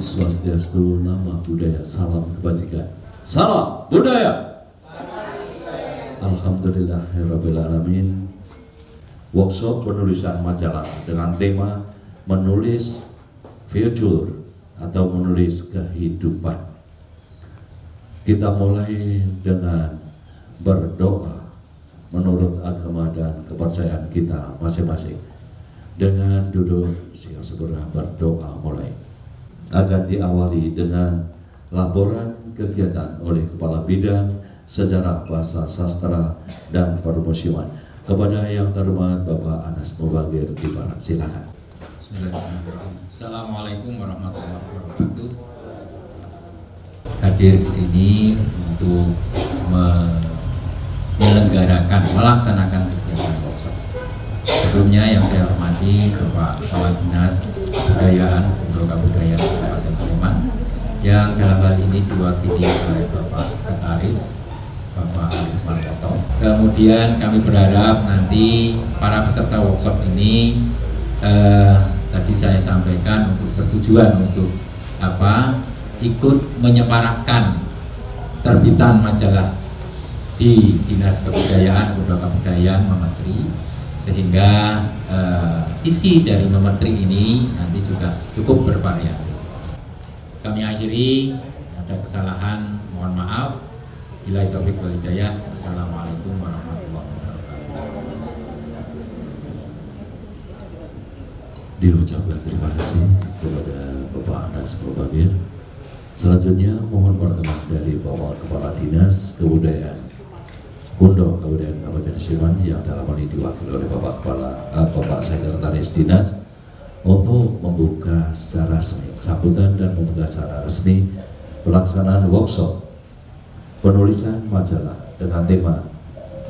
Swastiastu, Nama Budaya, Salam Kebajikan. Salam Budaya. Alhamdulillahirrabbilalamin. Workshop penulisan majalah dengan tema menulis future atau menulis kehidupan. Kita mulai dengan berdoa menurut agama dan kepercayaan kita masing-masing. Dengan duduk siang segera berdoa mulai. Akan diawali dengan laporan kegiatan oleh Kepala Bidang Sejarah Bahasa Sastra dan Permusiman. Kepada yang terhormat Bapak Anas Mubagir Kibaran, silakan. Bismillahirrahmanirrahim. Assalamualaikum warahmatullahi wabarakatuh. Hadir di sini untuk menyelenggarakan, melaksanakan kegiatan workshop. Sebelumnya yang saya hormati Bapak Kepala Dinas Kebudayaan Kebudayaan Kabupaten Sleman, yang dalam hal ini diwakili oleh Bapak Sekretaris Bapak Arif Marwoto. Kemudian kami berharap nanti para peserta workshop ini tadi saya sampaikan untuk bertujuan untuk ikut menyemarakkan terbitan majalah di Dinas Kebudayaan Kebudayaan Mementri, sehingga isi dari Mementri ini nanti juga cukup bervariasi. Kami akhiri, ada kesalahan mohon maaf. Bila taufik wal hidayah. Assalamualaikum warahmatullahi wabarakatuh. Diucapkan terima kasih kepada Bapak Anas Mubagir. Selanjutnya mohon perkenan dari Bapak Kepala Dinas Kebudayaan Pondok Kebudayaan Kabupaten Sleman yang dalam hal ini diwakili oleh Bapak Sekretaris Dinas untuk membuka secara resmi sambutan dan membuka secara resmi pelaksanaan workshop penulisan majalah dengan tema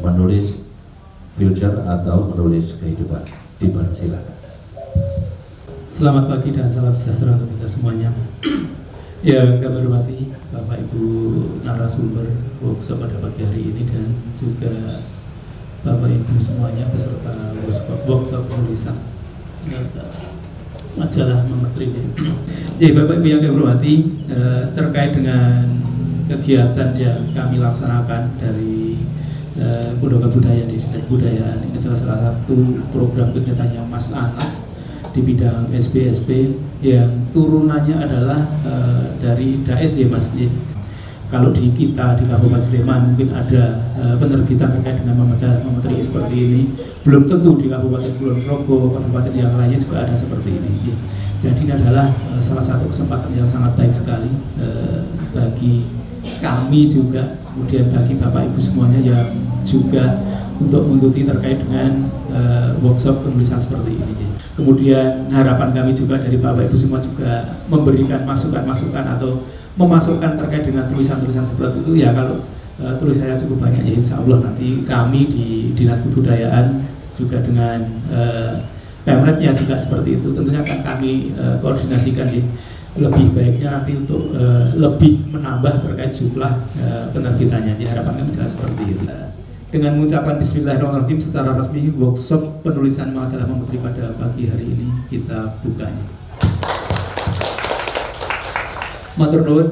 menulis future atau menulis kehidupan. Dipersilakan. Selamat pagi dan salam sejahtera untuk kita semuanya. Yang kami hormati Bapak Ibu narasumber workshop pada pagi hari ini dan juga Bapak Ibu semuanya peserta workshop penulisan majalah Mementri. Jadi Bapak Ibu yang kami hormati, terkait dengan kegiatan yang kami laksanakan dari Pondok Kebudayaan di Dinas Kebudayaan, ini adalah salah satu program kegiatannya Mas Anas di bidang SBSP yang turunannya adalah dari DASY Masjid. Kalau di kita di Kabupaten Sleman mungkin ada penerbitan terkait dengan majalah Mementri seperti ini, belum tentu di Kabupaten Kulon Progo, kabupaten yang lainnya juga ada seperti ini. Jadi ini adalah salah satu kesempatan yang sangat baik sekali bagi kami juga, kemudian bagi Bapak Ibu semuanya yang juga untuk mengikuti terkait dengan workshop penulisan seperti ini. Kemudian harapan kami juga dari Bapak Ibu semua juga memberikan masukan-masukan atau memasukkan terkait dengan tulisan-tulisan seperti itu. Ya kalau tulisannya cukup banyak, ya insya Allah nanti kami di Dinas Kebudayaan juga dengan Pemretnya juga seperti itu. Tentunya akan kami koordinasikan lebih baiknya nanti untuk lebih menambah terkait jumlah penerbitannya. Diharapkan kami jelas seperti itu. Dengan mengucapkan Bismillahirrahmanirrahim, secara resmi workshop penulisan majalah Mementri pada pagi hari ini kita bukanya. Matur nuwun.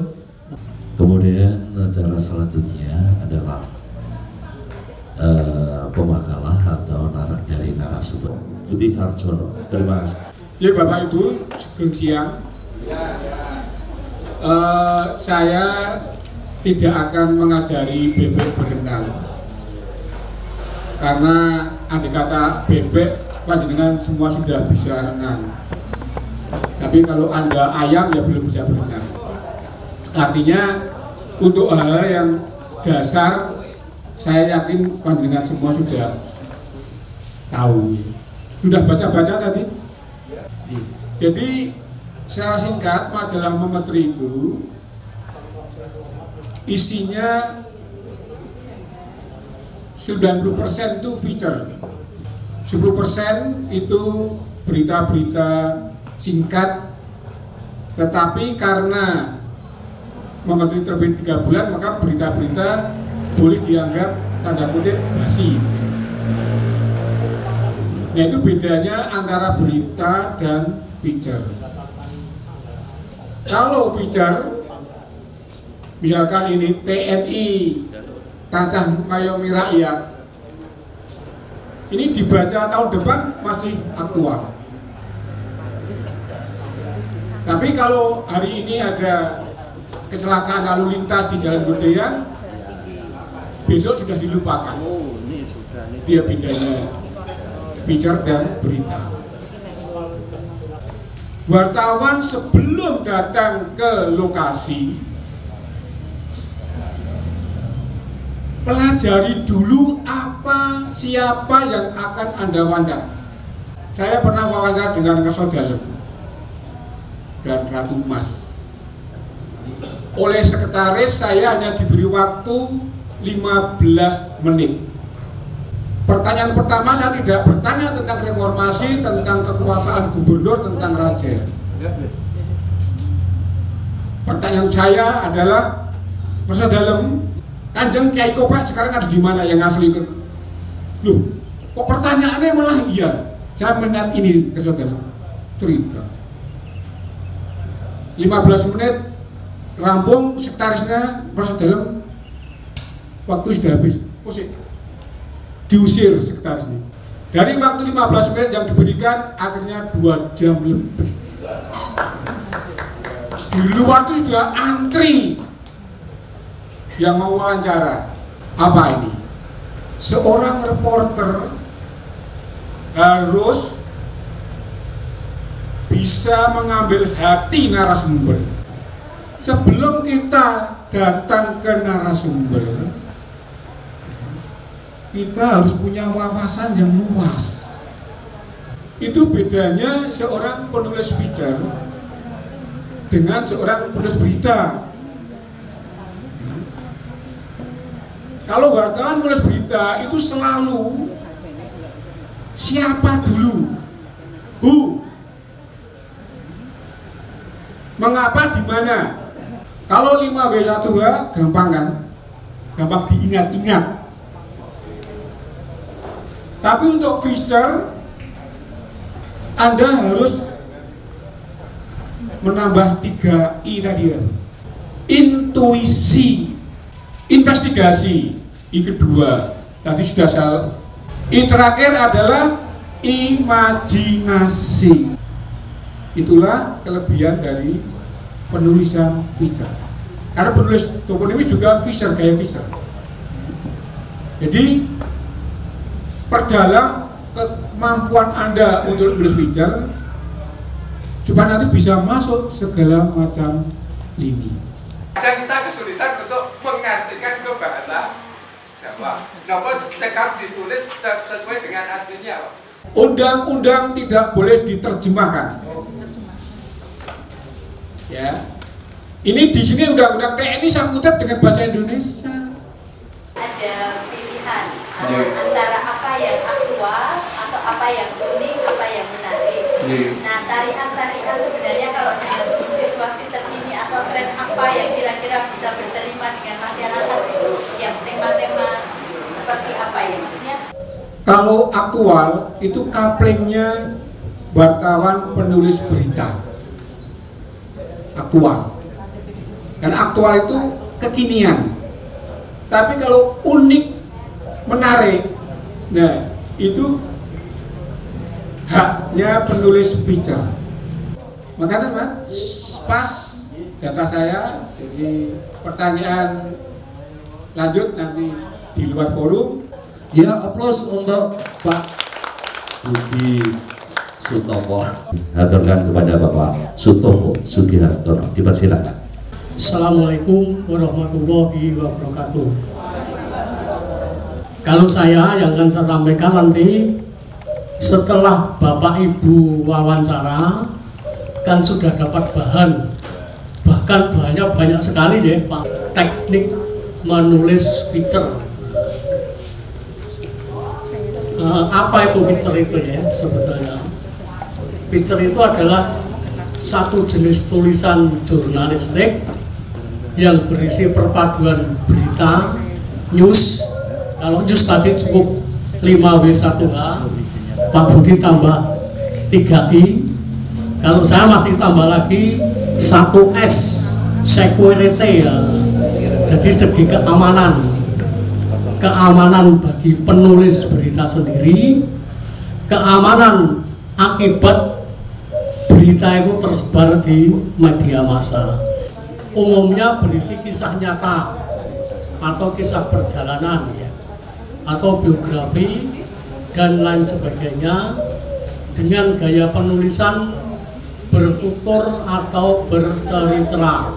Kemudian acara selanjutnya adalah pemakalah atau dari narasumber Budi Sarjono. Terima kasih. Ya Bapak Ibu, sugeng siang. Saya tidak akan mengajari bebek berenang, karena andai kata bebek panjenengan semua sudah bisa renang, tapi kalau Anda ayam ya belum bisa berenang. Artinya untuk hal yang dasar saya yakin panjenengan semua sudah tahu, sudah baca-baca tadi. Jadi secara singkat majalah Mementri itu isinya 90% itu feature, 10% itu berita-berita singkat, tetapi karena Mementri terbit 3 bulan maka berita-berita boleh dianggap tanda kutip basi. Nah itu bedanya antara berita dan feature. Kalau feature misalkan ini TNI Kancah Ngayomi Rakyat, ini dibaca tahun depan masih aktual. Tapi kalau hari ini ada kecelakaan lalu lintas di Jalan Budayan, besok sudah dilupakan. Dia bedanya feature dan berita. Wartawan sebelum datang ke lokasi, pelajari dulu siapa yang akan Anda wawancara. Saya pernah wawancara dengan Kasodalem dan Ratu Mas. Oleh sekretaris saya hanya diberi waktu 15 menit. Pertanyaan pertama, saya tidak bertanya tentang reformasi, tentang kekuasaan gubernur, tentang raja. Pertanyaan saya adalah, Masa Dalem, Kanjeng Kiai Kopak sekarang ada di mana yang asli? Loh, kok pertanyaannya malah iya? Saya melihat ini Masa Dalem cerita. 15 menit rampung, sekretarisnya Masa Dalem, waktu sudah habis. Diusir sekretarisnya. Dari waktu 15 menit yang diberikan, akhirnya 2 jam lebih. Di luar itu sudah antri yang mau wawancara. Apa ini? Seorang reporter harus bisa mengambil hati narasumber. Sebelum kita datang ke narasumber, kita harus punya wawasan yang luas. Itu bedanya seorang penulis feature dengan seorang penulis berita. Kalau wartawan penulis berita itu selalu siapa dulu, who, mengapa, di mana. Kalau 5W1H gampang kan, gampang diingat-ingat. Tapi untuk feature, Anda harus menambah 3I tadi ya. Intuisi, investigasi. I kedua, tadi sudah saya. I terakhir adalah imajinasi. Itulah kelebihan dari penulisan feature. Karena penulis toponimi juga feature, gaya feature. Jadi perdalam kemampuan Anda untuk menulis feature supaya nanti bisa masuk segala macam lini. Kadang kita kesulitan untuk mengartikan ke bahasa Jawa. Namun cekap ditulis sesuai dengan aslinya. Undang-undang tidak boleh diterjemahkan. Ya, ini di sini undang-undang TNI saya kutip dengan bahasa Indonesia. Ada pilihan antara apa yang aktual atau apa yang unik, apa yang menarik. Nah, tarian-tarian sebenarnya kalau dalam situasi terkini atau tren apa yang kira-kira bisa berterima dengan masyarakat itu, yang tema-tema seperti apa ya maksudnya? Kalau aktual itu couplingnya wartawan penulis berita. Aktual. Karena aktual itu kekinian. Tapi kalau unik, menarik, nah itu haknya penulis feature. Makanya Mas, pas data saya. Jadi pertanyaan lanjut nanti di luar forum. Ya, aplaus untuk Pak Budi Sutopo. Haturkan kepada Bapak Sutopo Sugihartono. Dipersilakan. Assalamualaikum warahmatullahi wabarakatuh. Kalau saya yang akan saya sampaikan nanti setelah Bapak Ibu wawancara kan sudah dapat bahan, bahkan bahannya banyak sekali ya Pak. Teknik menulis feature. Apa itu feature itu ya sebetulnya? Feature itu adalah satu jenis tulisan jurnalistik yang berisi perpaduan berita, news. Kalau news tadi cukup 5W1H, Pak Budi tambah 3I. Kalau saya masih tambah lagi 1S, security ya. Jadi segi keamanan bagi penulis berita sendiri, keamanan akibat berita itu tersebar di media massa. Umumnya berisi kisah nyata atau kisah perjalanan ya, atau biografi dan lain sebagainya, dengan gaya penulisan bertutur atau bercerita.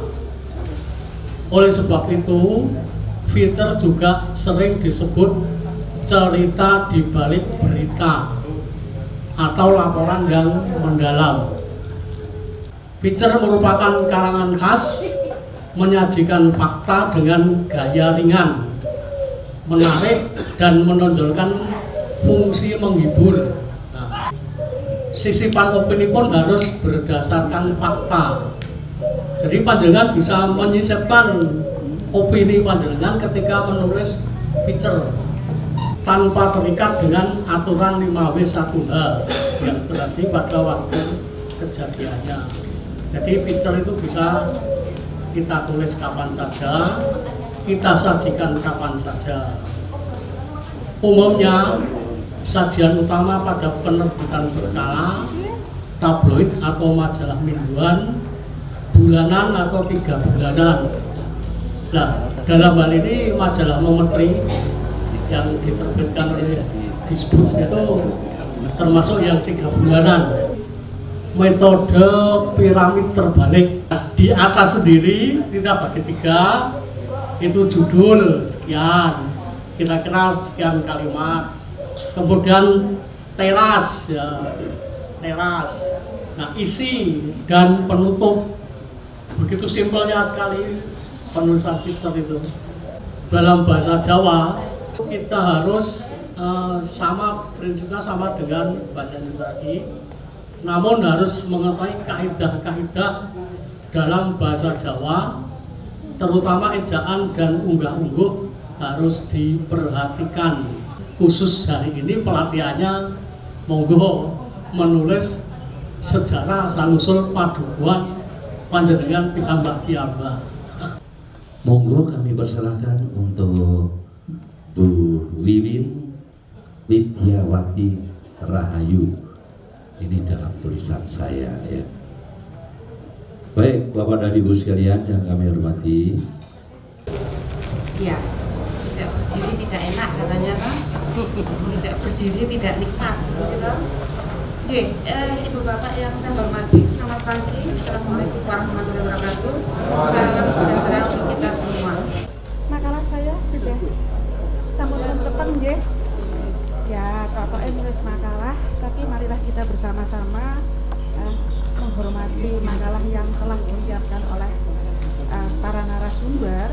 Oleh sebab itu, feature juga sering disebut cerita di balik berita atau laporan yang mendalam. Feature merupakan karangan khas menyajikan fakta dengan gaya ringan, menarik, dan menonjolkan fungsi menghibur. Nah, sisipan opini pun harus berdasarkan fakta. Jadi panjenengan bisa menyisipkan opini panjenengan ketika menulis feature tanpa terikat dengan aturan 5W1H yang terjadi pada waktu kejadiannya. Jadi feature itu bisa kita tulis kapan saja, kita sajikan kapan saja. Umumnya sajian utama pada penerbitan berkala, tabloid atau majalah mingguan, bulanan atau 3 bulanan. Nah, dalam hal ini majalah Mometri yang diterbitkan oleh Disbud itu termasuk yang 3 bulanan. Metode piramid terbalik, di atas sendiri kita bagi 3, itu judul sekian, kira-kira sekian kalimat. Kemudian teras ya, teras. Nah, isi dan penutup. Begitu simpelnya sekali penulisan feature itu. Dalam bahasa Jawa kita harus prinsipnya sama dengan bahasa Indonesia tadi, namun harus mengetahui kaidah-kaidah dalam bahasa Jawa, terutama ejaan dan unggah-ungguh harus diperhatikan. Khusus hari ini pelatihannya monggo menulis sejarah asal-usul padukuhan panjenengan piyambak-piyambak. Monggo kami persilahkan untuk Bu Wiwin Widyawati Rahayu. Ini dalam tulisan saya ya. Baik, Bapak dan Ibu sekalian yang kami hormati. Ya, tidak berdiri tidak enak katanya kan? Tidak berdiri tidak nikmat, gitu. Oke, Ibu Bapak yang saya hormati, selamat pagi. Assalamualaikum warahmatullahi wabarakatuh. Salam sejahtera untuk kita semua. Makalah saya sudah sampun cepen nggih. Ya, pokoknya nulis makalah, tapi marilah kita bersama-sama menghormati makalah yang telah disiapkan oleh para narasumber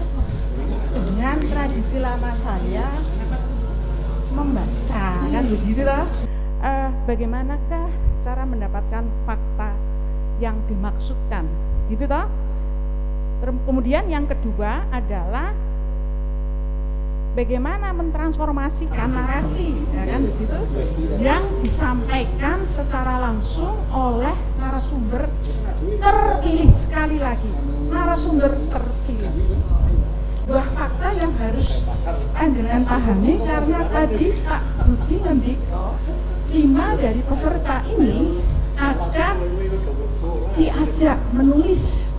dengan tradisi lama saya membaca, kan begitu toh? Bagaimanakah cara mendapatkan fakta yang dimaksudkan, gitu toh? Kemudian yang kedua adalah bagaimana mentransformasikan narasi, ya kan begitu, yang disampaikan secara langsung oleh narasumber terpilih. Sekali lagi, narasumber terpilih. Dua fakta yang harus panjenengan pahami, karena tadi Pak Budi ngendika 5 dari peserta ini akan diajak menulis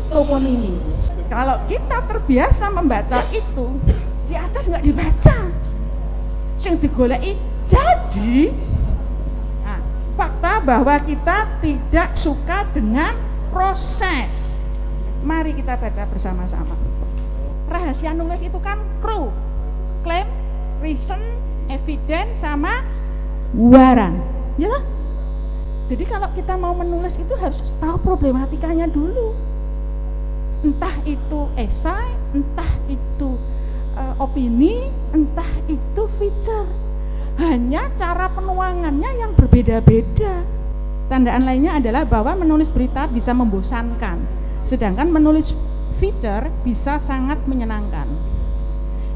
toponimi. Kalau kita terbiasa membaca itu, di atas nggak dibaca, sing digoleki jadi. Nah, fakta bahwa kita tidak suka dengan proses. Mari kita baca bersama-sama. Rahasia nulis itu kan clue, claim, reason, evidence, sama waran, ya. Jadi kalau kita mau menulis itu harus tahu problematikanya dulu. Entah itu esai, entah itu opini, entah itu feature. Hanya cara penuangannya yang berbeda-beda. Tandaan lainnya adalah bahwa menulis berita bisa membosankan, sedangkan menulis feature bisa sangat menyenangkan.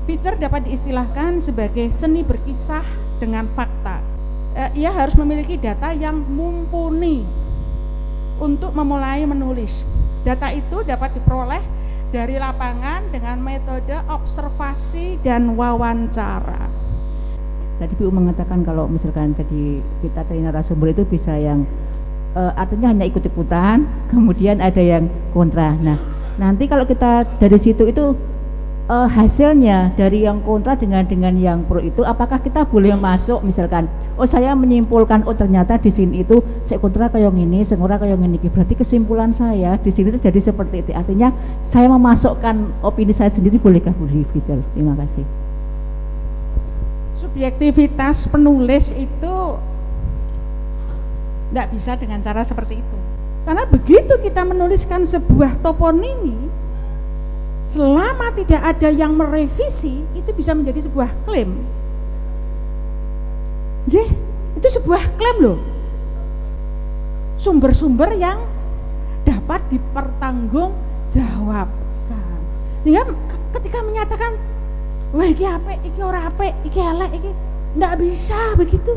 Feature dapat diistilahkan sebagai seni berkisah dengan fakta. Ia harus memiliki data yang mumpuni. untuk memulai menulis. Data itu dapat diperoleh dari lapangan dengan metode observasi dan wawancara. Tadi Bu mengatakan kalau misalkan jadi kita cari narasumber itu bisa yang artinya hanya ikut-ikutan, kemudian ada yang kontra. Nah, nanti kalau kita dari situ itu hasilnya dari yang kontra dengan yang pro itu, apakah kita boleh masuk misalkan, oh saya menyimpulkan, oh ternyata di sini itu saya kontra kayak gini, saya kontra kayak gini, berarti kesimpulan saya di sini itu jadi seperti itu. Artinya saya memasukkan opini saya sendiri, bolehkah Bu Fitri? Terima kasih. Subjektivitas penulis itu tidak bisa dengan cara seperti itu, karena begitu kita menuliskan sebuah toponimi, selama tidak ada yang merevisi, itu bisa menjadi sebuah klaim. Itu sebuah klaim loh. Sumber-sumber yang dapat dipertanggungjawabkan. Sehingga ketika menyatakan, wah iki apik, iki ora apik, iki elek, iki ndak bisa begitu.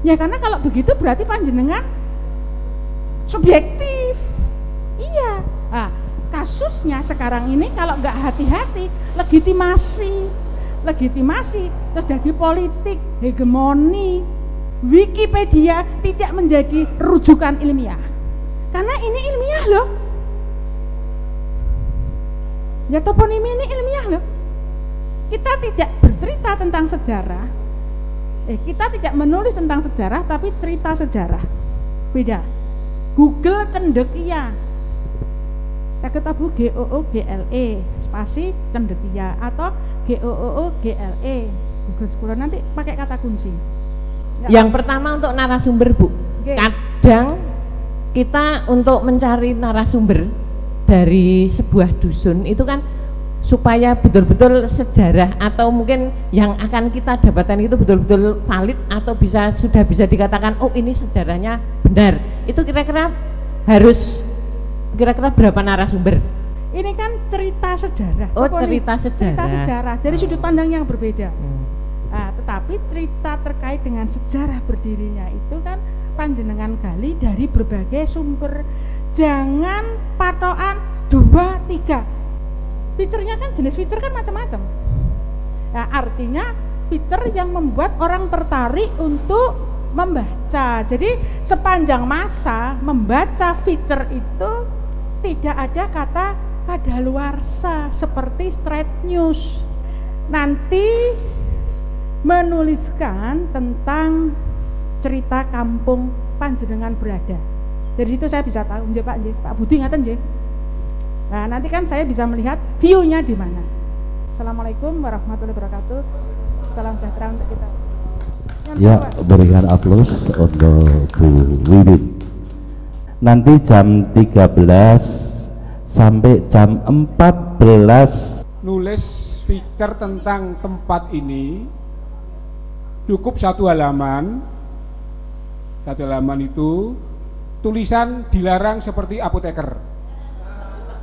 Ya karena kalau begitu berarti panjenengan subjektif. Iya. Nah, kasusnya sekarang ini kalau nggak hati-hati, legitimasi terus jadi politik, hegemoni, Wikipedia tidak menjadi rujukan ilmiah, karena ini ilmiah loh, ya toponimi ini ilmiah loh. Kita tidak bercerita tentang sejarah, kita tidak menulis tentang sejarah tapi cerita sejarah, beda. Google cendekia, saya ketabu GOOGLE spasi cendekia atau GOOGLE Google Scholar, nanti pakai kata kunci. Yang pertama untuk narasumber Bu, kadang kita untuk mencari narasumber dari sebuah dusun itu kan supaya betul-betul sejarah atau mungkin yang akan kita dapatkan itu betul-betul valid atau sudah bisa dikatakan oh ini sejarahnya benar, itu kira-kira harus kira-kira berapa narasumber? Ini kan cerita sejarah. Oh, cerita sejarah dari sudut pandang yang berbeda. Nah, tetapi cerita terkait dengan sejarah berdirinya itu kan panjenengan gali dari berbagai sumber. Jangan patokan 2, 3. Fiturnya kan jenis fitur kan macam-macam. Nah, artinya fitur yang membuat orang tertarik untuk membaca. Jadi sepanjang masa membaca fitur itu tidak ada kata kadaluarsa seperti straight news. Nanti menuliskan tentang cerita kampung panjenengan berada. Dari situ saya bisa tahu, Pak Budi ngaten nggih. Nah, nanti kan saya bisa melihat view-nya di mana. Assalamualaikum warahmatullahi wabarakatuh. Salam sejahtera untuk kita. Ya, berikan aplaus untuk Bu Wiwin. Nanti jam 13 sampai jam 14 nulis speaker tentang tempat ini cukup 1 halaman. 1 halaman itu tulisan dilarang seperti apoteker,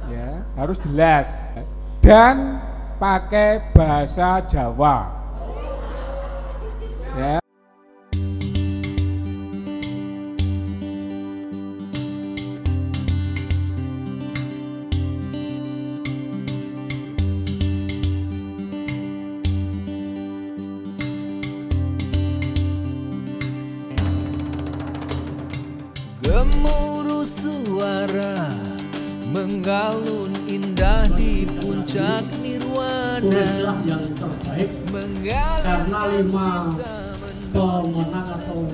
ya harus jelas dan pakai bahasa Jawa, ya. Gemuruh suara mengalun indah di puncak nirwana. Tulislah yang terbaik, karena 5 pemenang atau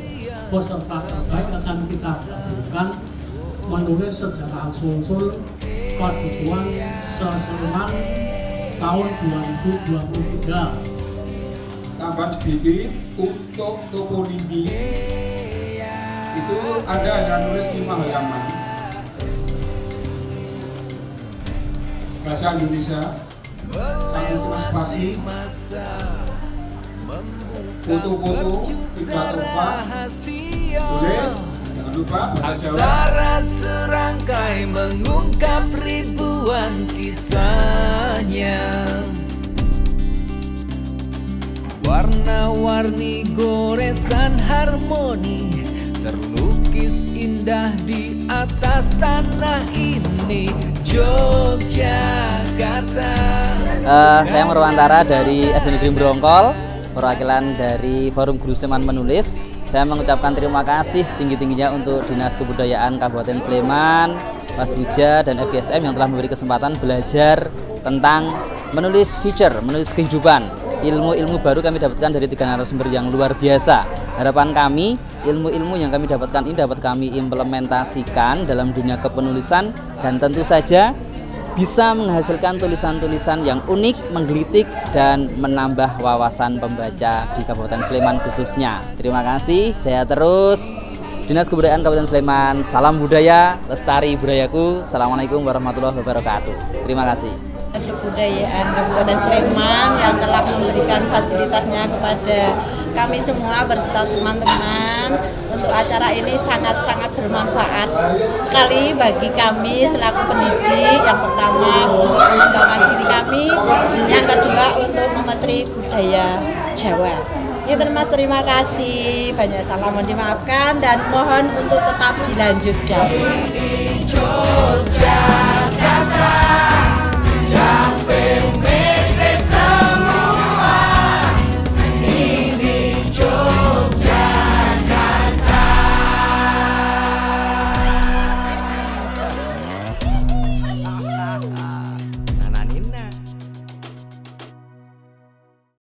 peserta terbaik akan kita gabungkan menulis sejarah Sulsel Padukuhan Sesleman tahun 2023. Tambahan sedikit untuk toponimi itu ada yang nulis 5 halaman bahasa Indonesia, 1,5 spasi, foto-foto 3 atau 4, tulis, jangan lupa bahasa Jawa. Aksara serangkai mengungkap ribuan kisahnya, warna-warni goresan harmoni terlukis indah di atas tanah ini, Yogyakarta. Saya Marwantara dari SD Negeri Brongkol, perwakilan dari Forum Guru Sleman Menulis. Saya mengucapkan terima kasih setinggi-tingginya untuk Dinas Kebudayaan Kabupaten Sleman, Mas Duja dan FGSM yang telah memberi kesempatan belajar tentang menulis future, menulis kehidupan. Ilmu-ilmu baru kami dapatkan dari 3 narasumber yang luar biasa. Harapan kami, ilmu-ilmu yang kami dapatkan ini dapat kami implementasikan dalam dunia kepenulisan dan tentu saja bisa menghasilkan tulisan-tulisan yang unik, menggelitik, dan menambah wawasan pembaca di Kabupaten Sleman khususnya. Terima kasih, jaya terus. Dinas Kebudayaan Kabupaten Sleman, salam budaya, lestari budayaku. Assalamualaikum warahmatullahi wabarakatuh. Terima kasih. Dinas Kebudayaan Kabupaten Sleman yang telah memberikan fasilitasnya kepada kami semua berserta teman-teman. Untuk acara ini sangat-sangat bermanfaat sekali bagi kami selaku pendidik. Yang pertama untuk mengembangkan diri kami, yang kedua untuk memetri budaya Jawa. Itu Mas, terima kasih, banyak salah mohon dimaafkan dan mohon untuk tetap dilanjutkan.